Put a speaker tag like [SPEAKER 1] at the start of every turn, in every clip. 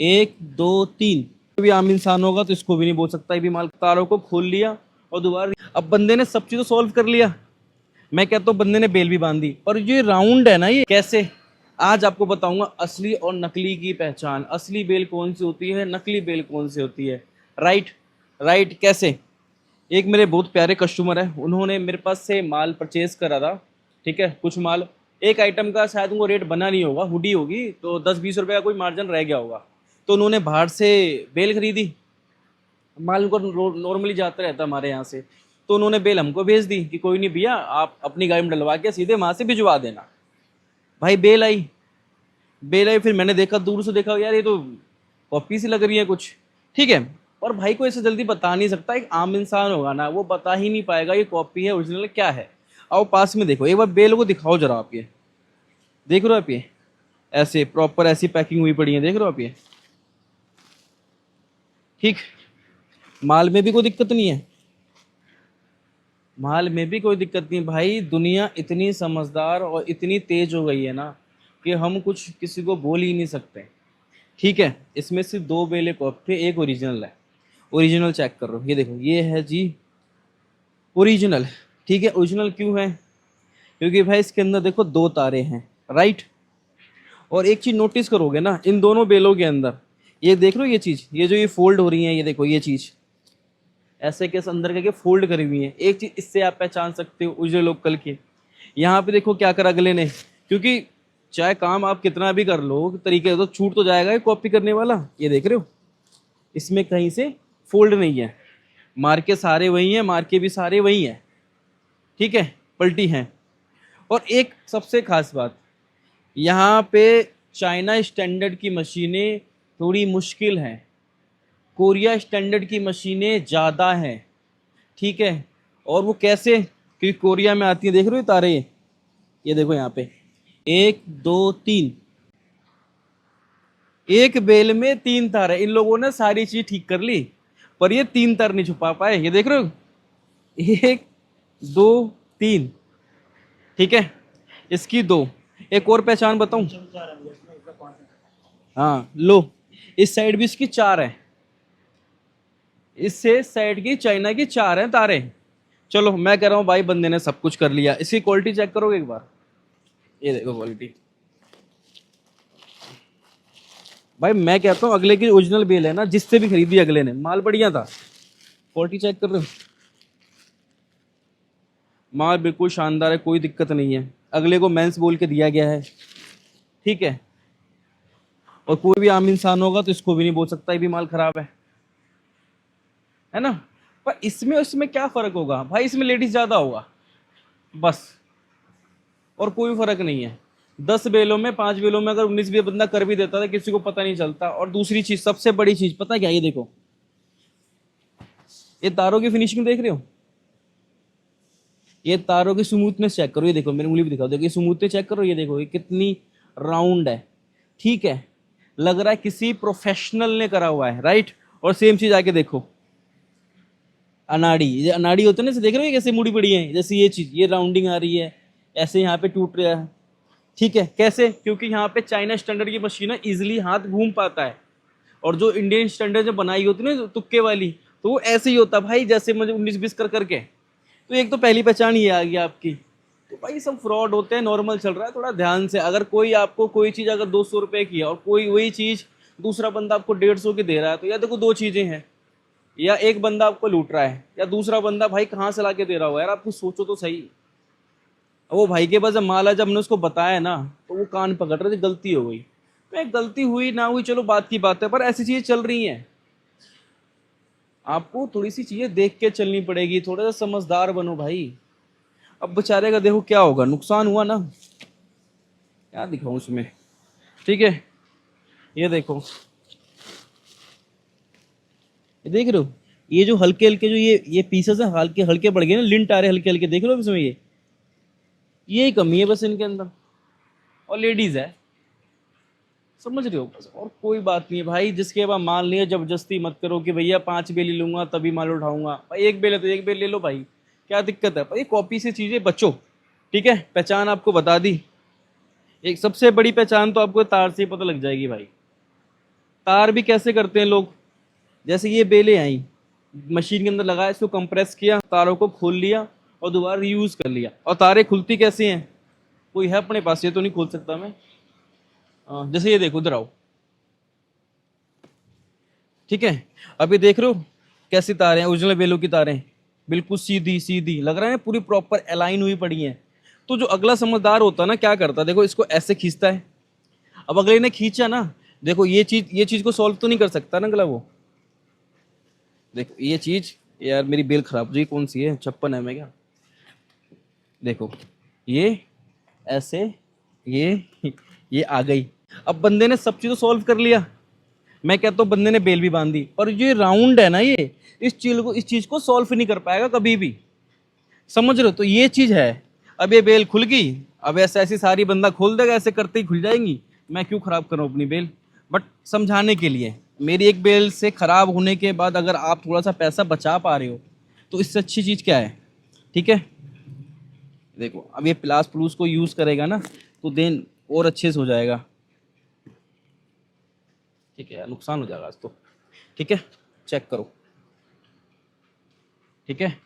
[SPEAKER 1] एक दो तीन। भी आम इंसान होगा तो इसको भी नहीं बोल सकता। ये भी माल तारों को खोल लिया और दोबारा। अब बंदे ने सब चीज़ सॉल्व कर लिया। मैं कहता हूँ बंदे ने बेल भी बांध दी। और ये राउंड है ना, ये कैसे, आज आपको बताऊंगा असली और नकली की पहचान। असली बेल कौन सी होती है, नकली बेल कौन सी होती है। Right, right. कैसे, एक मेरे बहुत प्यारे कस्टमर है, उन्होंने मेरे पास से माल परचेज करा था। ठीक है, कुछ माल, एक आइटम का शायद उनको रेट बना नहीं होगा, हुडी होगी तो 10-20 रुपए का कोई मार्जिन रह गया होगा। तो उन्होंने बाहर से बेल खरीदी। माल उनको नॉर्मली जाता रहता हमारे यहाँ से। तो उन्होंने बेल हमको भेज दी कि कोई नहीं भैया, आप अपनी गाड़ी में डलवा के सीधे वहाँ से भिजवा देना। भाई बेल आई, बेल आई, फिर मैंने देखा, दूर से देखा, यार ये तो कॉपी सी लग रही है कुछ। ठीक है, और भाई को ऐसे जल्दी बता नहीं सकता। एक आम इंसान होगा ना, वो बता ही नहीं पाएगा ये कॉपी है ओरिजिनल क्या है। आओ पास में देखो, एक बार बेल को दिखाओ जरा आप। ये देख रहे हो आप, ये ऐसे प्रॉपर ऐसी पैकिंग हुई पड़ी है, देख रहे हो आप ये। ठीक, माल में भी कोई दिक्कत नहीं है, माल में भी कोई दिक्कत नहीं। भाई दुनिया इतनी समझदार और इतनी तेज हो गई है ना कि हम कुछ किसी को बोल ही नहीं सकते। ठीक है, इसमें सिर्फ दो बेले कॉपी, एक ओरिजिनल है। ओरिजिनल चेक कर रहा हूँ, ये देखो, ये है जी ओरिजिनल। ठीक है, ओरिजिनल क्यों है, क्योंकि भाई इसके अंदर देखो दो तारे हैं। राइट, और एक चीज नोटिस करोगे ना इन दोनों बेलों के अंदर, ये देख लो, ये चीज, ये जो ये फोल्ड हो रही है, ये देखो ये चीज ऐसे के अंदर करके फोल्ड करी हुई है। एक चीज इससे आप पहचान सकते हो उजले लोकल की। यहाँ पे देखो क्या करा अगले ने, क्योंकि चाहे काम आप कितना भी कर लो तरीके से, तो छूट तो जाएगा ये कॉपी करने वाला। ये देख रहे हो, इसमें कहीं से फोल्ड नहीं है, मार्के सारे वही हैं, मार्के भी सारे वही हैं। ठीक है, पलटी हैं। और एक सबसे खास बात, यहाँ पे चाइना स्टैंडर्ड की मशीनें थोड़ी मुश्किल हैं, कोरिया स्टैंडर्ड की मशीनें ज़्यादा हैं। ठीक है, और वो कैसे, क्योंकि कोरिया में आती है, देख रहे हो ये तारे, ये देखो यहाँ पे एक दो तीन, एक बेल में तीन तार है। इन लोगों ने सारी चीज ठीक कर ली, पर ये तीन तार नहीं छुपा पाए। ये देख रहे हो, एक दो तीन। ठीक है, इसकी दो। एक और पहचान बताऊं, हाँ लो, इस साइड भी इसकी चार है, इससे साइड की चाइना की चार हैं तारे। चलो मैं कह रहा हूँ भाई बंदे ने सब कुछ कर लिया। इसकी क्वालिटी चेक करोगे एक बार, ये देखो क्वालिटी। भाई मैं कहता हूँ अगले की ओरिजिनल बेल है ना, जिससे भी खरीदी अगले ने, माल बढ़िया था। क्वालिटी चेक कर रहे हो, माल बिल्कुल शानदार है, कोई दिक्कत नहीं है। अगले को मेंस बोल के दिया गया है। ठीक है, और कोई भी आम इंसान होगा तो इसको भी नहीं बोल सकता ये भी माल खराब है ना। पर इसमें उसमें क्या फर्क होगा भाई, इसमें लेडीज ज्यादा होगा बस, और कोई फर्क नहीं है। 10 बेलों में 5 बेलों में अगर 19 भी बंदा कर भी देता था, किसी को पता नहीं चलता। और दूसरी चीज, सबसे बड़ी चीज पता क्या, ये देखो, ये तारों की फिनिशिंग देख रहे हो, ये तारों की स्मूथनेस चेक करो। ये देखो, मेरी उंगली भी दिखाओ, देखो ये स्मूथनेस चेक करो, ये देखो ये कितनी राउंड है। ठीक है, लग रहा है किसी प्रोफेशनल ने करा हुआ है। राइट, और सेम चीज आके देखो, अनाड़ी, ये अनाड़ी होते हैं ना, देख रहे हो कैसे मुड़ी पड़ी है, जैसे ये चीज, ये राउंडिंग आ रही है, ऐसे यहाँ पे टूट रहा है। ठीक है, कैसे, क्योंकि यहाँ पे चाइना स्टैंडर्ड की मशीन है, इजिली हाथ घूम पाता है। और जो इंडियन स्टैंडर्ड जो बनाई होती है ना तुक्के वाली, तो वो ऐसे ही होता भाई, जैसे मुझे 19-20 कर करके। तो एक तो पहली पहचान ये आ गई आपकी। तो भाई सब फ्रॉड होते हैं, नॉर्मल चल रहा है, थोड़ा ध्यान से। अगर कोई आपको कोई चीज़ अगर 200 रुपये की है और कोई वही चीज़ दूसरा बंदा आपको 150 की दे रहा है, तो या देखो दो चीज़ें हैं, या एक बंदा आपको लूट रहा है, या दूसरा बंदा भाई कहाँ से ला के दे रहा हुआ है। यार आप कुछ सोचो तो सही। वो भाई के पास जब माल है, जब हमने उसको बताया ना, तो वो कान पकड़ रहे थे, गलती हो गई। मैं गलती हुई ना हुई चलो बात की बात है, पर ऐसी चीज़ें चल रही हैं। आपको थोड़ी सी चीज़ें देख के चलनी पड़ेगी, थोड़ा सा समझदार बनो भाई। अब बेचारे का देखो क्या होगा, नुकसान हुआ ना, क्या दिखाऊं उसमें। ठीक है, ये देखो, ये देख रहे हो, ये जो हल्के हल्के जो ये पीसेस हैं, हल्के हल्के पड़ गए ना, लिंट आ रहे हल्के हल्के, देख रहे हो इसमें, ये कमी है बस इनके अंदर। और लेडीज है, समझ रहे हो बस, और कोई बात नहीं है भाई। जिसके बाद माल लिया, जबरदस्ती मत करो कि भैया 5 बेली लूंगा तभी माल उठाऊंगा। भाई एक बेल है तो एक बेल ले लो भाई, क्या दिक्कत है भाई। कॉपी से चीजें बचो। ठीक है, पहचान आपको बता दी। एक सबसे बड़ी पहचान तो आपको तार से ही पता लग जाएगी भाई। तार भी कैसे करते हैं लोग, जैसे ये बेलें आई, मशीन के अंदर लगाया, इसको कंप्रेस किया, तारों को खोल लिया और दोबारा रीयूज कर लिया। और तारें खुलती कैसे हैं, कोई है अपने पास, ये तो नहीं खोल सकता मैं। जैसे ये देखो, इधर आओ, ठीक है, अभी देख रहे हो कैसी तारें हैं, ओरिजिनल बेलों की तारें, बिल्कुल सीधी सीधी लग रहा है, पूरी प्रॉपर अलाइन हुई पड़ी हैं। तो जो अगला समझदार होता है ना, क्या करता है, देखो इसको ऐसे खींचता है। अब अगले ने खींचा ना, देखो ये चीज को सॉल्व तो नहीं कर सकता ना अगला वो। देखो ये चीज, यार मेरी बेल खराब जी, कौन सी है, 56 है मैं क्या, देखो ये ऐसे, ये आ गई। अब बंदे ने सब चीज सॉल्व कर लिया, मैं कहता हूँ बंदे ने बेल भी बांध दी, पर ये राउंड है ना, ये इस चीज को सॉल्व नहीं कर पाएगा कभी भी, समझ रहे हो। तो ये चीज है, अब ये बेल खुल गई, अब ऐसे ऐसी सारी बंदा खोल देगा, ऐसे करते ही खुल जाएंगी, मैं क्यों खराब करूँ अपनी बेल। बट समझाने के लिए, मेरी एक बेल से खराब होने के बाद अगर आप थोड़ा सा पैसा बचा पा रहे हो तो इससे अच्छी चीज क्या है, ठीक है। देखो अब ये प्लास प्लूस को यूज करेगा ना तो देन और अच्छे से हो जाएगा, ठीक है, नुकसान हो जाएगा आज तो, ठीक है, चेक करो, ठीक है।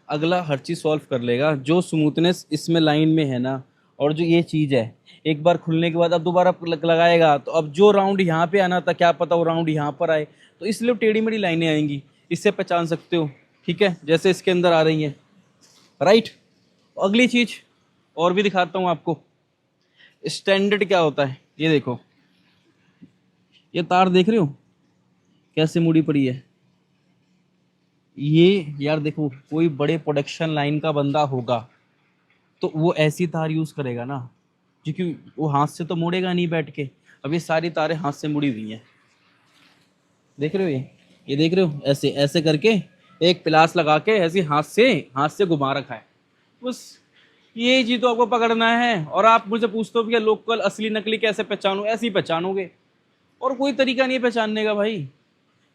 [SPEAKER 1] अगला हर चीज सॉल्व कर लेगा, जो स्मूथनेस इसमें लाइन में है ना, और जो ये चीज है, एक बार खुलने के बाद अब दोबारा लगाएगा तो अब जो राउंड यहाँ पे आना था, क्या पता वो राउंड यहाँ पर आए, तो इसलिए टेढ़ी मेढ़ी लाइनें आएंगी, इससे पहचान सकते हो, ठीक है, जैसे इसके अंदर आ रही हैं, राइट। अगली चीज और भी दिखाता हूँ आपको, स्टैंडर्ड क्या होता है, ये देखो, ये तार देख रहे हो कैसे मुड़ी पड़ी है, ये यार देखो, कोई बड़े प्रोडक्शन लाइन का बंदा होगा तो वो ऐसी तार यूज करेगा ना, क्योंकि वो हाथ से तो मुड़ेगा नहीं बैठ के। अब ये सारी तारें हाथ से मुड़ी हुई हैं, देख रहे हो, ये देख रहे हो, ऐसे ऐसे करके एक प्लास लगा के ऐसे हाथ से घुमा रखा है, बस ये चीज तो आपको पकड़ना है। और आप मुझे पूछते हो कि लोकल असली नकली कैसे पहचानो, ऐसे ही पहचानोगे, और कोई तरीका नहीं है पहचानने का भाई,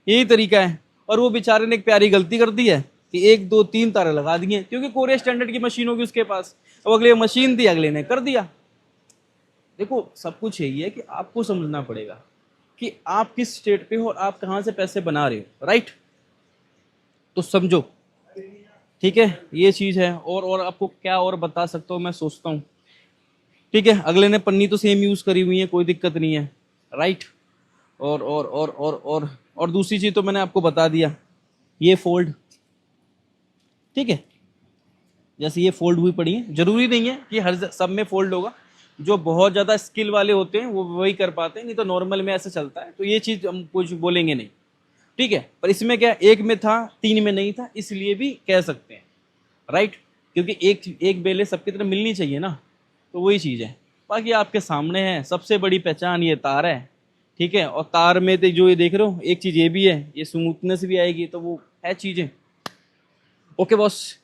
[SPEAKER 1] यही तरीका है। और वो बेचारे ने एक प्यारी गलती कर दी है कि 1 2 3 तारे लगा दिए, क्योंकि कोरिया स्टैंडर्ड की मशीन होगी उसके पास, अब अगले मशीन थी, अगले ने कर दिया। देखो सब कुछ यही है कि आपको समझना पड़ेगा कि आप किस स्टेट पे हो और आप कहाँ से पैसे बना रहे हो, राइट। तो समझो, ठीक है, ये चीज है। और आपको क्या और बता सकता हूँ, मैं सोचता हूँ, ठीक है, अगले ने पन्नी तो सेम यूज करी हुई है, कोई दिक्कत नहीं है, राइट। और दूसरी चीज तो मैंने आपको बता दिया, ये फोल्ड, ठीक है, जैसे ये फोल्ड हुई पड़ी है, जरूरी नहीं है कि हर सब में फोल्ड होगा, जो बहुत ज्यादा स्किल वाले होते हैं वो वही कर पाते हैं, नहीं तो नॉर्मल में ऐसे चलता है, तो ये चीज हम कुछ बोलेंगे नहीं, ठीक है। पर इसमें क्या, एक में था 3 में नहीं था, इसलिए भी कह सकते हैं, राइट, क्योंकि एक एक बेले सबकी तरह मिलनी चाहिए ना, तो वही चीज़ है। बाकी आपके सामने है, सबसे बड़ी पहचान ये तार है, ठीक है। और तार में तो जो ये देख रहे हो, एक चीज़ ये भी है, ये स्मूथनेस भी आएगी, तो वो है चीज़ें। ओके बॉस,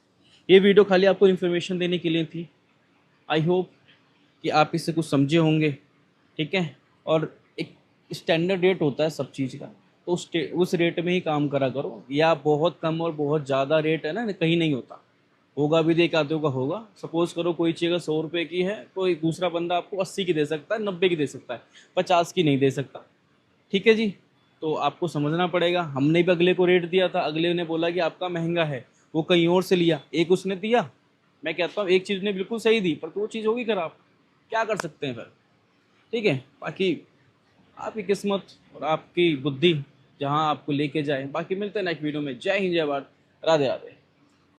[SPEAKER 1] ये वीडियो खाली आपको इन्फॉर्मेशन देने के लिए थी, आई होप कि आप इससे कुछ समझे होंगे, ठीक है। और एक स्टैंडर्ड रेट होता है सब चीज़ का, तो उस रेट में ही काम करा करो, या बहुत कम और बहुत ज़्यादा रेट है ना, कहीं नहीं होता, होगा भी, देख आते का होगा। सपोज करो कोई चीज़ अगर 100 रुपये की है, कोई दूसरा बंदा आपको 80 की दे सकता है, 90 की दे सकता है, 50 की नहीं दे सकता, ठीक है जी। तो आपको समझना पड़ेगा, हमने भी अगले को रेट दिया था, अगले ने बोला कि आपका महंगा है, वो कहीं और से लिया, एक उसने दिया, मैं कहता हूँ एक चीज़ ने बिल्कुल सही दी, पर वो चीज़ होगी खराब, क्या कर सकते हैं फिर, ठीक है। बाकी आपकी किस्मत और आपकी बुद्धि जहाँ आपको लेके जाए। बाकी मिलते हैं नेक्स्ट वीडियो में। जय हिंद, जय भारत, राधे राधे।